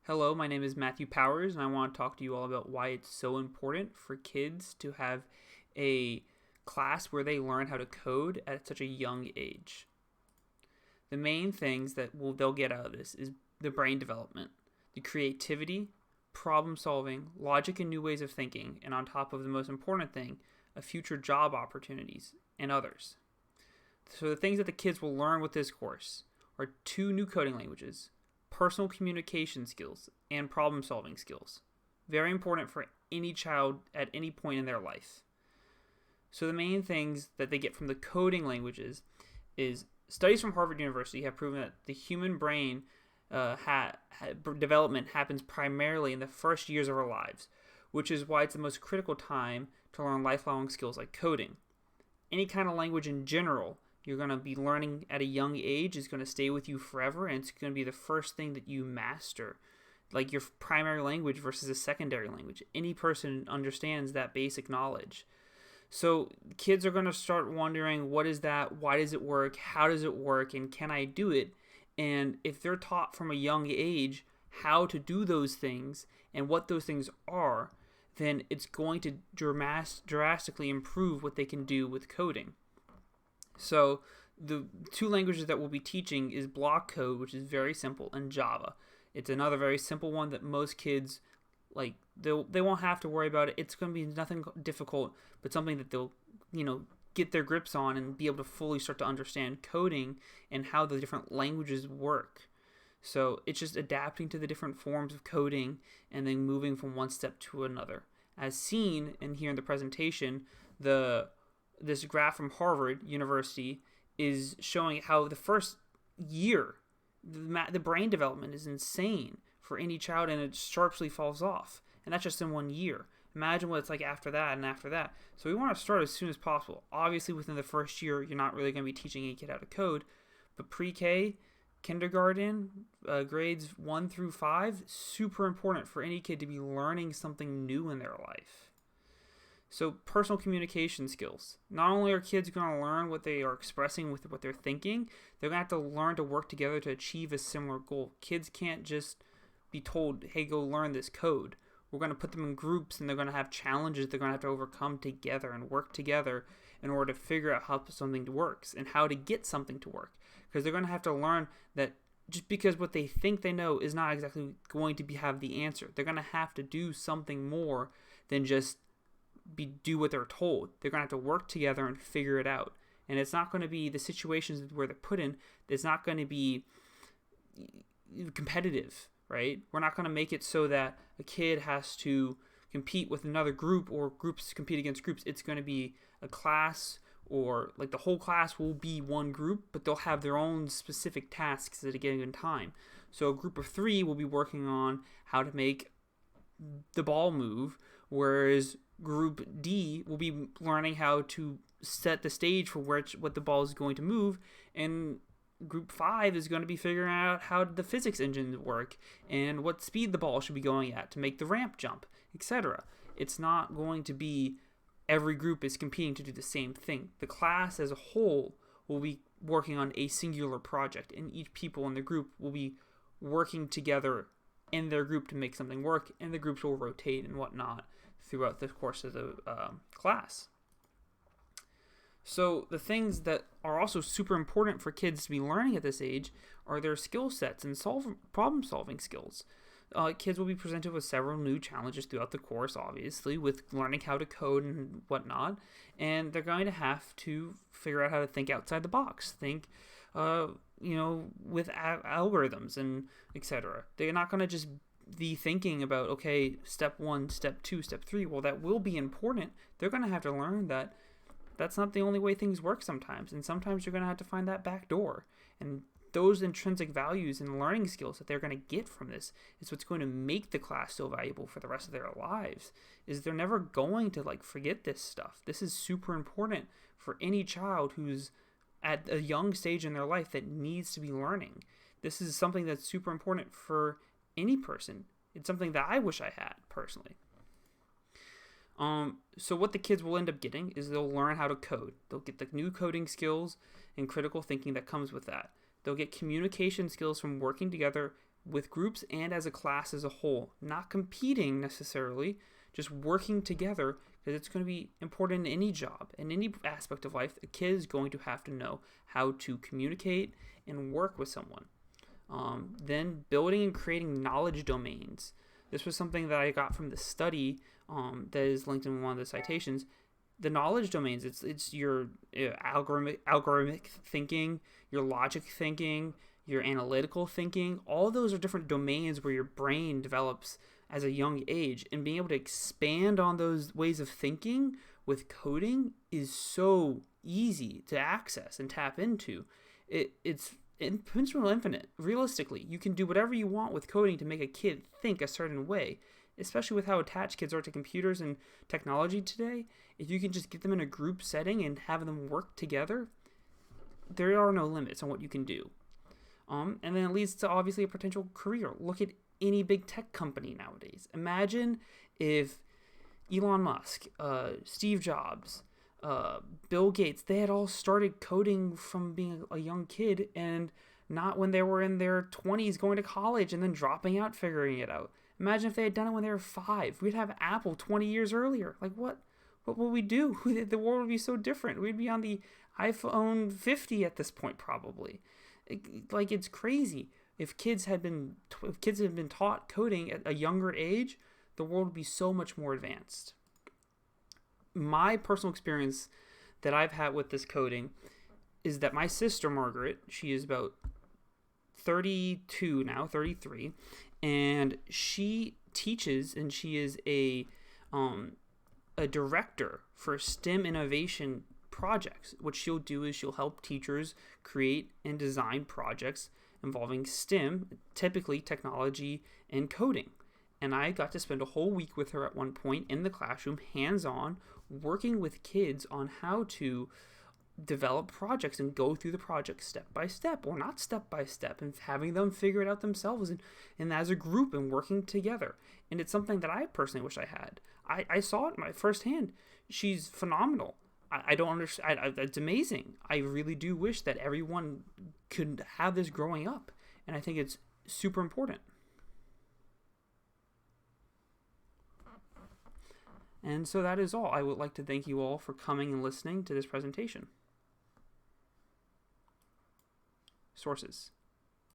Hello, my name is Matthew Powers, and I want to talk to you all about why it's so important for kids to have a class where they learn how to code at such a young age. The main things that they'll get out of this is the brain development, the creativity, problem solving, logic and new ways of thinking, and on top of the most important thing, a future job opportunities and others. So the things that the kids will learn with this course are two new coding languages, personal communication skills, and problem solving skills. Very important for any child at any point in their life. So the main things that they get from the coding languages is studies from Harvard University have proven that the human brain development happens primarily in the first years of our lives, which is why it's the most critical time to learn lifelong skills like coding. Any kind of language in general you're going to be learning at a young age is going to stay with you forever, and it's going to be the first thing that you master, like your primary language versus a secondary language. Any person understands that basic knowledge. So kids are going to start wondering, what is that? Why does it work? How does it work? And can I do it? And if they're taught from a young age how to do those things and what those things are, then it's going to drastically improve what they can do with coding. So the two languages that we'll be teaching is block code, which is very simple, and Java. It's another very simple one that most kids, like, they won't have to worry about it. It's going to be nothing difficult, but something that they'll, get their grips on and be able to fully start to understand coding and how the different languages work. So it's just adapting to the different forms of coding and then moving from one step to another. As seen in here in the presentation, this graph from Harvard University is showing how the first year, the brain development is insane for any child, and it sharply falls off. And that's just in 1 year. Imagine what it's like after that and after that. So we want to start as soon as possible. Obviously, within the first year, you're not really going to be teaching a kid how to code, but pre-K, kindergarten, grades 1 through 5, super important for any kid to be learning something new in their life. So personal communication skills. Not only are kids going to learn what they are expressing with what they're thinking, they're going to have to learn to work together to achieve a similar goal. Kids can't just be told, hey, go learn this code. We're going to put them in groups, and they're going to have challenges they're going to have to overcome together and work together in order to figure out how something works and how to get something to work. Because they're going to have to learn that just because what they think they know is not exactly going to have the answer. They're going to have to do something more than just do what they're told. They're going to have to work together and figure it out. And it's not going to be the situations where they're put in, it's not going to be competitive, right? We're not going to make it so that a kid has to compete with another group or groups compete against groups. It's going to be a class, or like the whole class will be one group, but they'll have their own specific tasks at a given time. So a group of 3 will be working on how to make the ball move, whereas Group D will be learning how to set the stage for what the ball is going to move, and Group 5 is going to be figuring out how the physics engines work and what speed the ball should be going at to make the ramp jump, etc. It's not going to be every group is competing to do the same thing. The class as a whole will be working on a singular project, and each people in the group will be working together in their group to make something work, and the groups will rotate and whatnot throughout the course of the class. So the things that are also super important for kids to be learning at this age are their skill sets and problem-solving skills. Kids will be presented with several new challenges throughout the course, obviously, with learning how to code and whatnot, and they're going to have to figure out how to think outside the box, think with algorithms and etc. They're not going to just be thinking about, okay, step 1, step 2, step 3. Well, that will be important. They're going to have to learn that that's not the only way things work sometimes, and sometimes you're going to have to find that back door. And those intrinsic values and learning skills that they're going to get from this is what's going to make the class so valuable for the rest of their lives. Is they're never going to forget this stuff. This is super important for any child who's at a young stage in their life that needs to be learning. This is something that's super important for any person. It's something that I wish I had personally. So what the kids will end up getting is they'll learn how to code. They'll get the new coding skills and critical thinking that comes with that. They'll get communication skills from working together with groups and as a class as a whole, not competing necessarily, just working together, because it's going to be important in any job, in any aspect of life. A kid is going to have to know how to communicate and work with someone. Then building and creating knowledge domains. This was something that I got from the study that is linked in one of the citations. The knowledge domains, it's your algorithmic thinking, your logic thinking, your analytical thinking. All those are different domains where your brain develops as a young age, and being able to expand on those ways of thinking with coding is so easy to access and tap into. It's principle infinite. Realistically, you can do whatever you want with coding to make a kid think a certain way, especially with how attached kids are to computers and technology today. If you can just get them in a group setting and have them work together, there are no limits on what you can do. And then it leads to obviously a potential career. Look at any big tech company nowadays. Imagine if Elon Musk, Steve Jobs, Bill Gates, they had all started coding from being a young kid, and not when they were in their 20s going to college and then dropping out figuring it out. Imagine if they had done it when they were 5. We'd have Apple 20 years earlier. Like, what would we do? The world would be so different. We'd be on the iPhone 50 at this point, probably. It's crazy. If kids had been taught coding at a younger age, the world would be so much more advanced. My personal experience that I've had with this coding is that my sister Margaret, she is about 32 now, 33, and she teaches, and she is a director for STEM innovation projects. What she'll do is she'll help teachers create and design projects involving STEM, typically technology and coding. And I got to spend a whole week with her at one point in the classroom, hands-on, working with kids on how to develop projects and go through the project step by step, or not step by step, and having them figure it out themselves and as a group and working together. And it's something that I personally wish I had. I saw it firsthand. She's phenomenal. I don't understand. It's amazing. I really do wish that everyone could have this growing up. And I think it's super important. And so that is all. I would like to thank you all for coming and listening to this presentation. Sources.